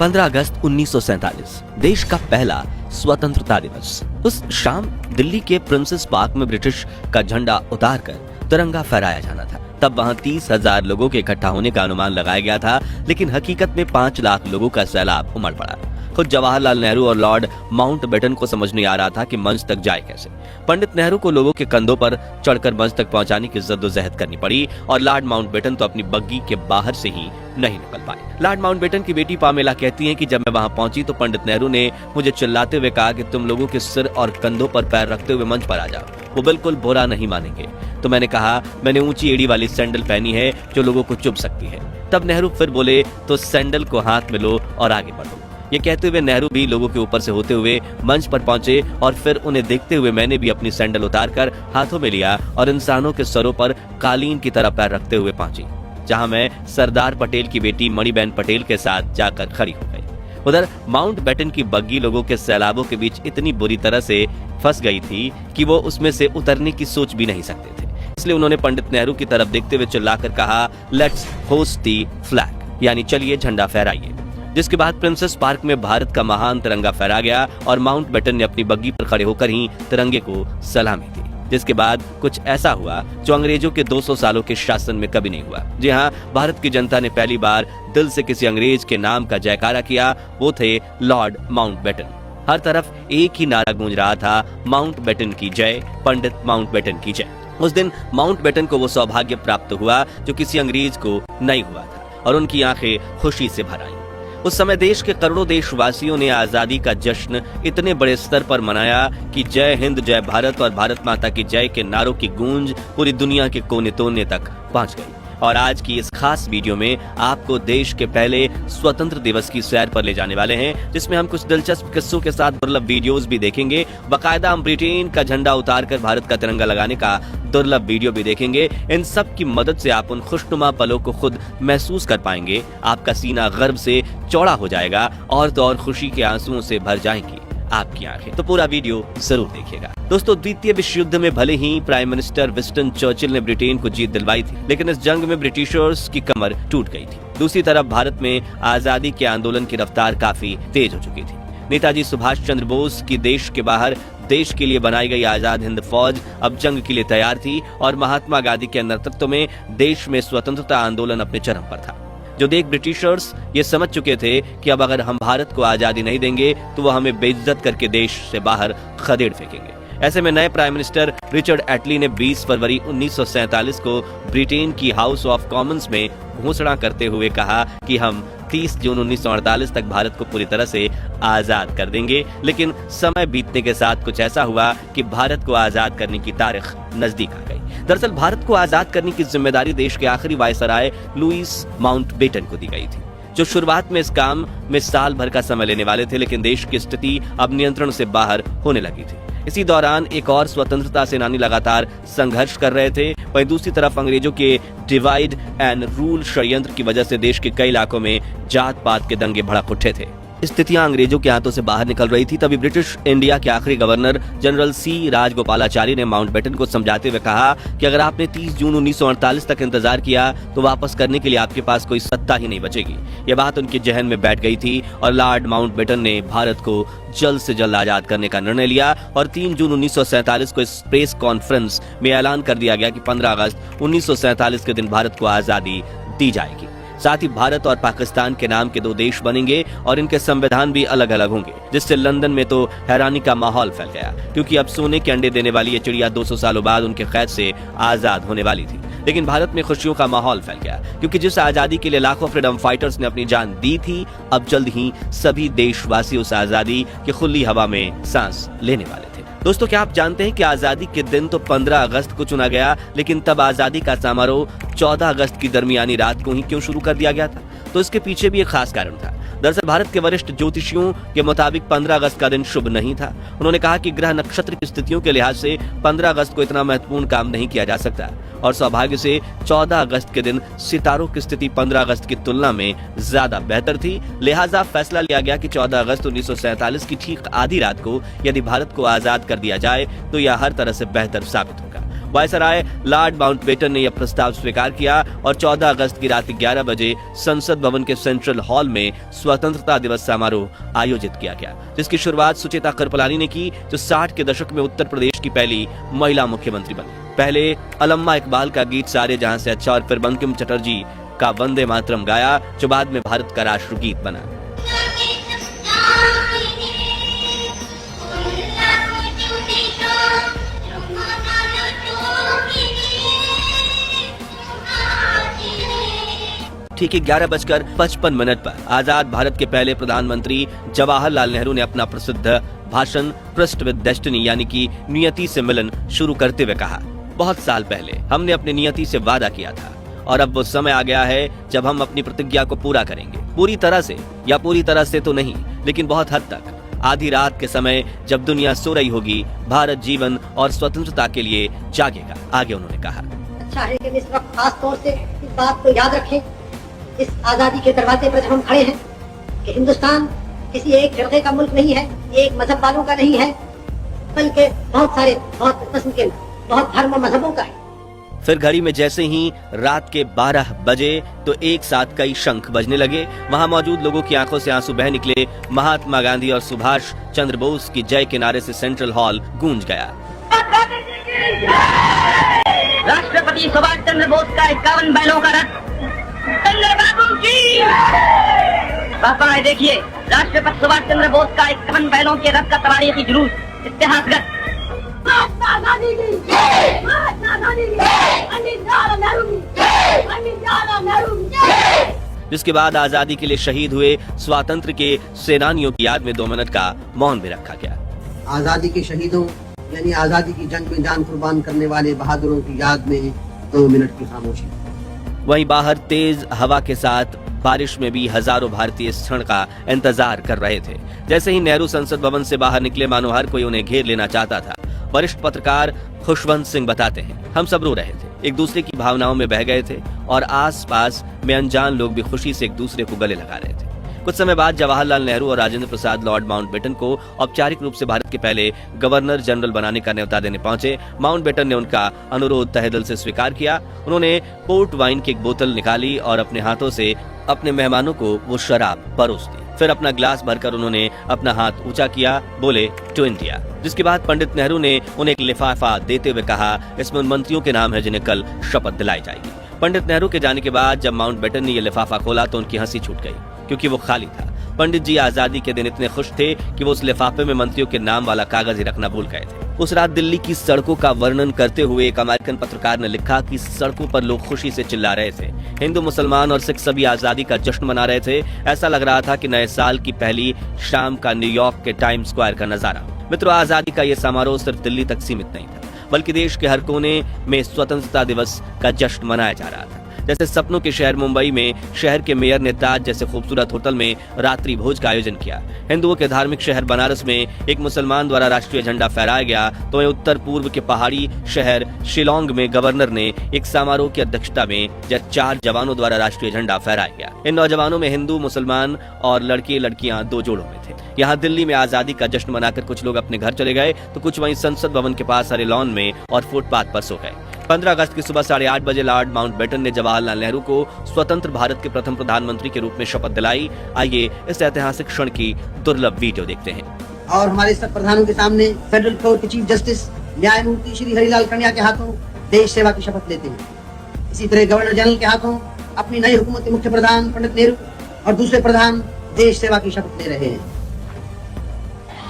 15 अगस्त 1947 देश का पहला स्वतंत्रता दिवस। उस शाम दिल्ली के प्रिंसेस पार्क में ब्रिटिश का झंडा उतारकर तिरंगा फहराया जाना था। तब वहां 30,000 लोगों के इकट्ठा होने का अनुमान लगाया गया था, लेकिन हकीकत में 5 लाख लोगों का सैलाब उमड़ पड़ा। खुद जवाहरलाल नेहरू और लॉर्ड माउंटबेटन को समझ नहीं आ रहा था कि मंच तक जाए कैसे। पंडित नेहरू को लोगों के कंधों पर चढ़कर मंच तक पहुंचाने की जद्दोजहद करनी पड़ी और लॉर्ड माउंटबेटन तो अपनी बग्गी के बाहर से ही नहीं निकल पाए। लॉर्ड माउंटबेटन की बेटी पामेला कहती हैं कि जब मैं वहां पहुंची तो पंडित नेहरू ने मुझे चिल्लाते हुए कहा कि तुम लोगों के सिर और कंधों पर पैर रखते हुए मंच पर आ जाओ, वो बिल्कुल बुरा नहीं मानेंगे। तो मैंने कहा मैंने ऊंची एड़ी वाली सैंडल पहनी है जो लोगों को चुभ सकती है। तब नेहरू फिर बोले तो सैंडल को हाथ में लो और आगे बढ़ो। ये कहते हुए नेहरू भी लोगों के ऊपर से होते हुए मंच पर पहुंचे और फिर उन्हें देखते हुए मैंने भी अपनी सैंडल उतारकर हाथों में लिया और इंसानों के सरों पर कालीन की तरह पैर रखते हुए पहुंची, जहां मैं सरदार पटेल की बेटी मणिबेन पटेल के साथ जाकर खड़ी हो गई। उधर माउंटबेटन की बग्गी लोगों के सैलाबों के बीच इतनी बुरी तरह से फंस गई थी कि वो उसमें से उतरने की सोच भी नहीं सकते थे। इसलिए उन्होंने पंडित नेहरू की तरफ देखते हुए चिल्लाकर कहा, लेट्स होस्ट दी फ्लैग, यानी चलिए झंडा फहराइए। जिसके बाद प्रिंसेस पार्क में भारत का महान तिरंगा फहरा गया और माउंटबेटन ने अपनी बग्गी पर खड़े होकर ही तिरंगे को सलामी दी। जिसके बाद कुछ ऐसा हुआ जो अंग्रेजों के 200 सालों के शासन में कभी नहीं हुआ। जी हाँ, भारत की जनता ने पहली बार दिल से किसी अंग्रेज के नाम का जयकारा किया, वो थे लॉर्ड माउंटबेटन। हर तरफ एक ही नारा गूंज रहा था, माउंटबेटन की जय, पंडित माउंटबेटन की जय। उस दिन माउंटबेटन को वो सौभाग्य प्राप्त हुआ जो किसी अंग्रेज को नहीं हुआ था और उनकी आंखें खुशी से भर आईं। उस समय देश के करोड़ों देशवासियों ने आजादी का जश्न इतने बड़े स्तर पर मनाया कि जय हिंद, जय भारत और भारत माता की जय के नारों की गूंज पूरी दुनिया के कोने कोने तक पहुंच गई। और आज की इस खास वीडियो में आपको देश के पहले स्वतंत्र दिवस की सैर पर ले जाने वाले हैं, जिसमें हम कुछ दिलचस्प किस्सों के साथ दुर्लभ वीडियोस भी देखेंगे। बाकायदा हम ब्रिटेन का झंडा उतारकर भारत का तिरंगा लगाने का दुर्लभ वीडियो भी देखेंगे। इन सब की मदद से आप उन खुशनुमा पलों को खुद महसूस कर पाएंगे। आपका सीना गर्व से चौड़ा हो जाएगा और तो और खुशी के आंसुओं से भर जाएंगी आपकी आंखें। तो पूरा वीडियो जरूर देखिएगा। दोस्तों, द्वितीय विश्व युद्ध में भले ही प्राइम मिनिस्टर विंस्टन चर्चिल ने ब्रिटेन को जीत दिलवाई थी, लेकिन इस जंग में ब्रिटिशर्स की कमर टूट गई थी। दूसरी तरफ भारत में आजादी के आंदोलन की रफ्तार काफी तेज हो चुकी थी। नेताजी सुभाष चंद्र बोस की देश के बाहर देश के लिए बनाई गई आजाद हिंद फौज अब जंग के लिए तैयार थी और महात्मा गांधी के नेतृत्व में देश में स्वतंत्रता आंदोलन अपने चरम पर था। जो देख ब्रिटिशर्स ये समझ चुके थे कि अब अगर हम भारत को आजादी नहीं देंगे तो वो हमें बेइज्जत करके देश से बाहर खदेड़ फेंकेंगे। ऐसे में नए प्राइम मिनिस्टर रिचर्ड एटली ने 20 फरवरी 1947 को ब्रिटेन की हाउस ऑफ कॉमन्स में घोषणा करते हुए कहा कि हम 30 जून 1948 तक भारत को पूरी तरह से आजाद कर देंगे। लेकिन समय बीतने के साथ कुछ ऐसा हुआ कि भारत को आजाद करने की तारीख नजदीक आ गई। दरअसल भारत को आजाद करने की जिम्मेदारी देश के आखिरी वायसराय लुईस माउंटबेटन को दी गई थी, जो शुरुआत में इस काम में साल भर का समय लेने वाले थे। लेकिन देश की स्थिति अब नियंत्रण से बाहर होने लगी थी। इसी दौरान एक और स्वतंत्रता सेनानी लगातार संघर्ष कर रहे थे। वहीं दूसरी तरफ अंग्रेजों के डिवाइड एंड रूल षड्यंत्र की वजह से देश के कई इलाकों में जात पात के दंगे भड़क उठे थे। स्थितियां अंग्रेजों के हाथों से बाहर निकल रही थी। तभी ब्रिटिश इंडिया के आखिरी गवर्नर जनरल सी राजगोपालाचारी ने माउंटबेटन को समझाते हुए कहा कि अगर आपने 30 जून 1948 तक इंतजार किया तो वापस करने के लिए आपके पास कोई सत्ता ही नहीं बचेगी। यह बात उनके जहन में बैठ गई थी और लॉर्ड माउंटबेटन ने भारत को जल्द से जल्द आजाद करने का निर्णय लिया और 3 जून 1947 को इस प्रेस कॉन्फ्रेंस में ऐलान कर दिया गया कि 15 अगस्त 1947 के दिन भारत को आजादी दी जाएगी। साथ ही भारत और पाकिस्तान के नाम के 2 देश बनेंगे और इनके संविधान भी अलग अलग होंगे, जिससे लंदन में तो हैरानी का माहौल फैल गया, क्योंकि अब सोने के अंडे देने वाली ये चिड़िया 200 सालों बाद उनके कैद से आजाद होने वाली थी। लेकिन भारत में खुशियों का माहौल फैल गया, क्योंकि जिस आजादी के लिए लाखों फ्रीडम फाइटर्स ने अपनी जान दी थी, अब जल्द ही सभी देशवासी उस आजादी की खुली हवा में सांस लेने वाले थे। दोस्तों, क्या आप जानते हैं कि आजादी के दिन तो 15 अगस्त को चुना गया, लेकिन तब आजादी का समारोह 14 अगस्त की दरमियानी रात को ही क्यों शुरू कर दिया गया था? तो इसके पीछे भी एक खास कारण था। दरअसल भारत के वरिष्ठ ज्योतिषियों के मुताबिक 15 अगस्त का दिन शुभ नहीं था। उन्होंने कहा कि ग्रह नक्षत्र की स्थितियों के लिहाज से 15 अगस्त को इतना महत्वपूर्ण काम नहीं किया जा सकता और सौभाग्य से 14 अगस्त के दिन सितारों की स्थिति 15 अगस्त की तुलना में ज्यादा बेहतर थी। लिहाजा फैसला लिया गया कि 14 अगस्त 1947 की ठीक आधी रात को यदि भारत को आजाद कर दिया जाए तो यह हर तरह से बेहतर साबित होगा। वायसराय लॉर्ड माउंटबेटन ने यह प्रस्ताव स्वीकार किया और 14 अगस्त की रात 11 बजे संसद भवन के सेंट्रल हॉल में स्वतंत्रता दिवस समारोह आयोजित किया गया, जिसकी शुरुआत सुचेता कृपलानी ने की, जो 60 के दशक में उत्तर प्रदेश की पहली महिला मुख्यमंत्री बनी। पहले अल्लामा इकबाल का गीत सारे जहां से अच्छा और फिर बंकिम चटर्जी का वंदे मातरम गाया, जो बाद में भारत का राष्ट्रगीत बना। ठीक 11:55 पर आजाद भारत के पहले प्रधानमंत्री जवाहरलाल नेहरू ने अपना प्रसिद्ध भाषण ट्रस्ट विद डेस्टिनी यानी कि नियति से मिलन शुरू करते हुए कहा, बहुत साल पहले हमने अपनी नियति से वादा किया था और अब वो समय आ गया है जब हम अपनी प्रतिज्ञा को पूरा करेंगे। पूरी तरह से या पूरी तरह से तो नहीं, लेकिन बहुत हद तक। आधी रात के समय जब दुनिया सो रही होगी, भारत जीवन और स्वतंत्रता के लिए जागेगा, आगे उन्होंने कहा। अच्छा है कि इस वक्त खास तौर से इस बात को याद रखें, इस आजादी के दरवाजे पर जब हम खड़े हैं, कि हिंदुस्तान किसी एक फिरके का मुल्क नहीं है, एक मजहब वालों का नहीं है, बल्कि बहुत सारे बहुत किस्म के बहुत धर्म और मजहबों का है। फिर घड़ी में जैसे ही रात के 12 बजे तो एक साथ कई शंख बजने लगे। वहां मौजूद लोगों की आंखों से आंसू बह निकले। महात्मा गांधी और सुभाष चंद्र बोस की जय के नारे से सेंट्रल हॉल गूंज गया। राष्ट्रपति सुभाष चंद्र बोस का 51 बैलों का रथ चंद्रबाबू की पापा देखिए, राष्ट्रपति सुभाष चंद्र बोस का 51 बैलों के रथ का तारीखी जुलूस इतिहासगत। जिसके बाद आजादी के लिए शहीद हुए स्वातंत्र्य के सेनानियों की याद में 2 मिनट का मौन भी रखा गया। आजादी के शहीदों यानी आजादी की जंग में जान कुर्बान करने वाले बहादुरों की याद में 2 मिनट की खामोशी। वहीं बाहर तेज हवा के साथ बारिश में भी हजारों भारतीय इस क्षण का इंतजार कर रहे थे। जैसे ही नेहरू संसद भवन से बाहर निकले, मानो हर कोई उन्हें घेर लेना चाहता था। वरिष्ठ पत्रकार खुशवंत सिंह बताते हैं, हम सब रो रहे थे, एक दूसरे की भावनाओं में बह गए थे और आसपास में अनजान लोग भी खुशी से एक दूसरे को गले लगा रहे थे। कुछ समय बाद जवाहरलाल नेहरू और राजेंद्र प्रसाद लॉर्ड माउंटबेटन को औपचारिक रूप से भारत के पहले गवर्नर जनरल बनाने का न्योता देने पहुंचे। माउंटबेटन ने उनका अनुरोध तहे दिल से स्वीकार किया। उन्होंने पोर्ट वाइन की एक बोतल निकाली और अपने हाथों से अपने मेहमानों को वो शराब परोस दी। फिर अपना ग्लास भरकर उन्होंने अपना हाथ ऊंचा किया, बोले टू इंडिया। जिसके बाद पंडित नेहरू ने उन्हें एक लिफाफा देते हुए कहा, इसमें उन मंत्रियों के नाम है जिन्हें कल शपथ दिलाई जाएगी। पंडित नेहरू के जाने के बाद जब माउंटबेटन ने यह लिफाफा खोला तो उनकी हंसी छूट गई, क्योंकि वो खाली था। पंडित जी आजादी के दिन इतने खुश थे कि वो उस लिफाफे में मंत्रियों के नाम वाला कागज ही रखना भूल गए थे। उस रात दिल्ली की सड़कों का वर्णन करते हुए एक अमेरिकन पत्रकार ने लिखा कि सड़कों पर लोग खुशी से चिल्ला रहे थे। हिंदू, मुसलमान और सिख सभी आजादी का जश्न मना रहे थे। ऐसा लग रहा था कि नए साल की पहली शाम का न्यूयॉर्क के टाइम स्क्वायर का नजारा। मित्रों, आजादी का ये समारोह सिर्फ दिल्ली तक सीमित नहीं था, बल्कि देश के हर कोने में स्वतंत्रता दिवस का जश्न मनाया जा रहा था। जैसे सपनों के शहर मुंबई में शहर के मेयर ने ताज जैसे खूबसूरत होटल में रात्रि भोज का आयोजन किया। हिंदुओं के धार्मिक शहर बनारस में एक मुसलमान द्वारा राष्ट्रीय झंडा फहराया गया, तो वहीं उत्तर पूर्व के पहाड़ी शहर शिलोंग में गवर्नर ने एक समारोह की अध्यक्षता में 4 जवानों द्वारा राष्ट्रीय झंडा फहराया गया। इन नौजवानों में हिंदू, मुसलमान और लड़के लड़कियां 2 जोड़ों में थे। यहाँ दिल्ली में आजादी का जश्न मनाकर कुछ लोग अपने घर चले गए, तो कुछ वहीं संसद भवन के पास हरे लॉन में और फुटपाथ पर सो गए। 15 अगस्त की सुबह 8:30 बजे लॉर्ड माउंटबेटन ने जवाहरलाल नेहरू को स्वतंत्र भारत के प्रथम प्रधानमंत्री के रूप में शपथ दिलाई। आइए इस ऐतिहासिक क्षण की दुर्लभ वीडियो देखते हैं। और हमारे सब प्रधानों के सामने फेडरल कोर्ट के चीफ जस्टिस न्यायमूर्ति श्री हरिलाल कन्या के हाथों देश सेवा की शपथ लेते हैं। इसी तरह गवर्नर जनरल के हाथों अपनी नई हुकूमत के मुख्य प्रधान पंडित नेहरू और दूसरे प्रधान देश सेवा की शपथ ले रहे हैं।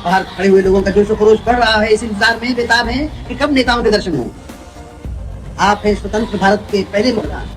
बाहर खड़े हुए लोगों का जोश खरोश बढ़ रहा है, इस इंतजार में बेताब है कि कब नेताओं के दर्शन हों। आप हैं स्वतंत्र भारत के पहले प्रधान।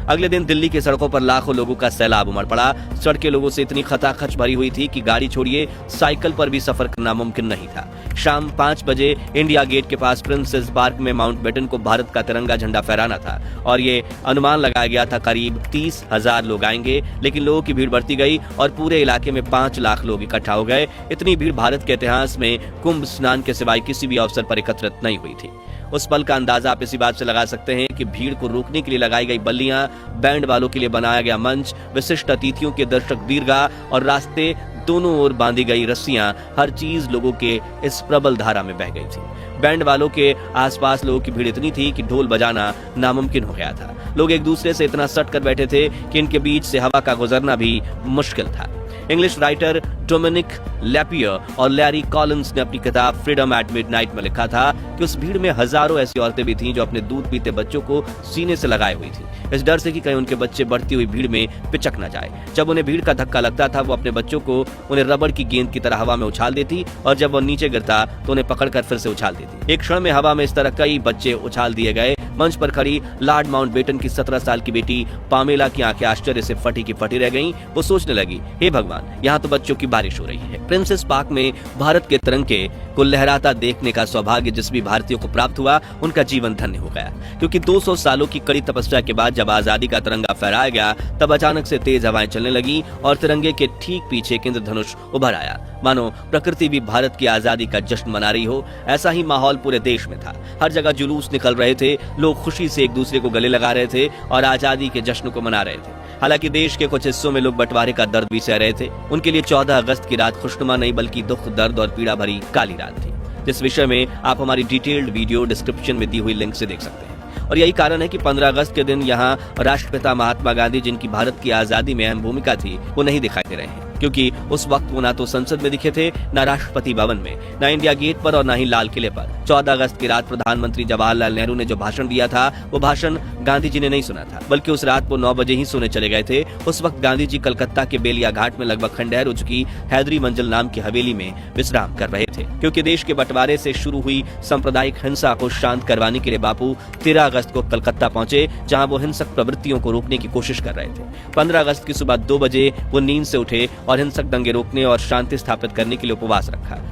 अगले दिन दिल्ली की सड़कों पर लाखों लोगों का सैलाब उमड़ पड़ा। सड़कें लोगों से इतनी खचाखच भरी हुई थी कि गाड़ी छोड़िए साइकिल पर भी सफर करना मुमकिन नहीं था। शाम 5 बजे इंडिया गेट के पास प्रिंसेस पार्क में माउंटबेटन को भारत का तिरंगा झंडा फहराना था और ये अनुमान लगाया गया था करीब 30,000 लोग आएंगे। लेकिन लोगों की भीड़ बढ़ती गई और पूरे इलाके में 5 लाख लोग इकट्ठा हो गए। इतनी भीड़ भारत के इतिहास में कुंभ स्नान के सिवाय किसी भी अवसर पर एकत्रित नहीं हुई थी। उस पल का अंदाजा आप इसी बात से लगा सकते हैं कि भीड़ को रोकने के लिए लगाई गई बल्लियां, बैंड वालों के लिए बनाया गया मंच, विशिष्ट अतिथियों के दर्शक दीर्घा और रास्ते दोनों ओर बांधी गई रस्सियां, हर चीज लोगों के इस प्रबल धारा में बह गई थी। बैंड वालों के आसपास लोगों की भीड़ इतनी थी कि ढोल बजाना नामुमकिन हो गया था। लोग एक दूसरे से इतना सट कर बैठे थे कि इनके बीच से हवा का गुजरना भी मुश्किल था। इंग्लिश राइटर डोमिनिक लैपियर और लैरी कॉलिंस ने अपनी किताब फ्रीडम एट मिडनाइट में लिखा था कि उस भीड़ में हजारों ऐसी औरतें भी थीं जो अपने दूध पीते बच्चों को सीने से लगाए हुई थी, इस डर से कि कहीं उनके बच्चे बढ़ती हुई भीड़ में पिचक न जाए। जब उन्हें भीड़ का धक्का लगता था वो अपने बच्चों को उन्हें रबड़ की गेंद की तरह हवा में उछाल देती और जब वो नीचे गिरता तो उन्हें पकड़कर फिर से उछाल देती। एक क्षण में हवा में इस तरह कई बच्चे उछाल दिए गए। मंच पर खड़ी लॉर्ड माउंटबेटन की 17 साल की बेटी पामेला की आंखें आश्चर्य से फटी की फटी रह गईं। वो सोचने लगी, हे भगवान, यहाँ तो बच्चों की बारिश हो रही है। प्रिंसेस पार्क में भारत के तिरंगे को लहराता देखने का सौभाग्य जिस भी भारतीयों को प्राप्त हुआ उनका जीवन धन्य हो गया, क्योंकि 200 सालों की कड़ी तपस्या के बाद जब आजादी का तिरंगा फहराया गया तब अचानक से तेज हवाएं चलने लगी और तिरंगे के ठीक पीछे एक इंद्रधनुष उभर आया। मानो प्रकृति भी भारत की आजादी का जश्न मना रही हो, ऐसा ही माहौल पूरे देश में था। हर जगह जुलूस निकल रहे थे, लोग खुशी से एक दूसरे को गले लगा रहे थे और आजादी के जश्न को मना रहे थे। हालांकि देश के कुछ हिस्सों में लोग बंटवारे का दर्द भी सह रहे थे। उनके लिए 14 अगस्त की रात खुशनुमा नहीं बल्कि दुख, दर्द और पीड़ा भरी काली रात थी, जिस विषय में आप हमारी डिटेल्ड वीडियो डिस्क्रिप्शन में दी हुई लिंक से देख सकते हैं। और यही कारण है कि 15 अगस्त के दिन यहाँ राष्ट्रपिता महात्मा गांधी, जिनकी भारत की आजादी में अहम भूमिका थी, वो नहीं दिखाई दे रहे हैं, क्योंकि उस वक्त वो ना तो संसद में दिखे थे, ना राष्ट्रपति भवन में, ना इंडिया गेट पर और ना ही लाल किले पर। 14 अगस्त की रात प्रधानमंत्री जवाहरलाल नेहरू ने जो भाषण दिया था वो भाषण गांधी जी ने नहीं सुना था, बल्कि उस रात वो 9 बजे ही सोने चले गए थे। उस वक्त गांधी जी कलकत्ता के बेलिया घाट में लगभग खंडहर हो चुकी हैदरी मंजिल नाम की हवेली में विश्राम कर रहे थे, क्योंकि देश के बंटवारे से शुरू हुई सांप्रदायिक हिंसा को शांत करवाने के लिए बापू 13 अगस्त को कलकत्ता पहुंचे, जहां वो हिंसक प्रवृत्तियों को रोकने की कोशिश कर रहे थे। 15 अगस्त की सुबह 2 बजे वो नींद से उठे और हिंसक दंगे रोकने और शांति स्थापित करने के लिए उपवास रखा।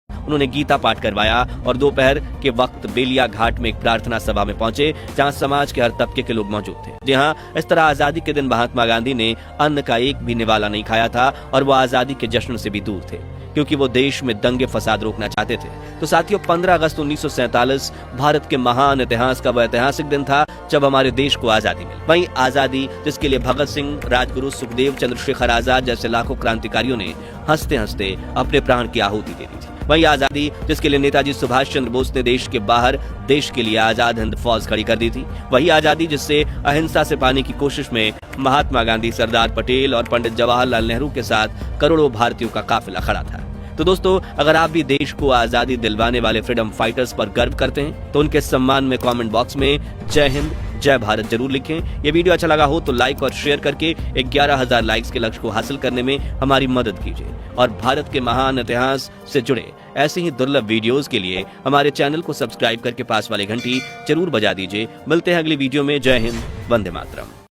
उन्होंने गीता पाठ करवाया और दोपहर के वक्त बेलिया घाट में एक प्रार्थना सभा में पहुंचे, जहां समाज के हर तबके के लोग मौजूद थे। जी हां, इस तरह आजादी के दिन महात्मा गांधी ने अन्न का एक भी निवाला नहीं खाया था और वो आजादी के जश्न से भी दूर थे, क्योंकि वो देश में दंगे फसाद रोकना चाहते थे। तो साथियों, 15 अगस्त 1947 भारत के महान इतिहास का वह ऐतिहासिक दिन था जब हमारे देश को आजादी मिली। वहीं आजादी जिसके लिए भगत सिंह, राजगुरु सुखदेव, चंद्रशेखर आजाद जैसे लाखों क्रांतिकारियों ने हंसते हंसते अपने प्राण की आहुति दे दी थी। वही आजादी जिसके लिए नेताजी सुभाष चंद्र बोस ने देश के बाहर देश के लिए आजाद हिंद फौज खड़ी कर दी थी। वही आजादी जिससे अहिंसा से पाने की कोशिश में महात्मा गांधी, सरदार पटेल और पंडित जवाहरलाल नेहरू के साथ करोड़ों भारतीयों का काफिला खड़ा था। तो दोस्तों, अगर आप भी देश को आजादी दिलवाने वाले फ्रीडम फाइटर्स पर गर्व करते हैं तो उनके सम्मान में कमेंट बॉक्स में जय हिंद, जय भारत जरूर लिखें। ये वीडियो अच्छा लगा हो तो लाइक और शेयर करके 11,000 लाइक्स के लक्ष्य को हासिल करने में हमारी मदद कीजिए। और भारत के महान इतिहास से जुड़े ऐसे ही दुर्लभ वीडियोस के लिए हमारे चैनल को सब्सक्राइब करके पास वाली घंटी जरूर बजा दीजिए। मिलते हैं अगली वीडियो में। जय हिंद, वंदे मातरम।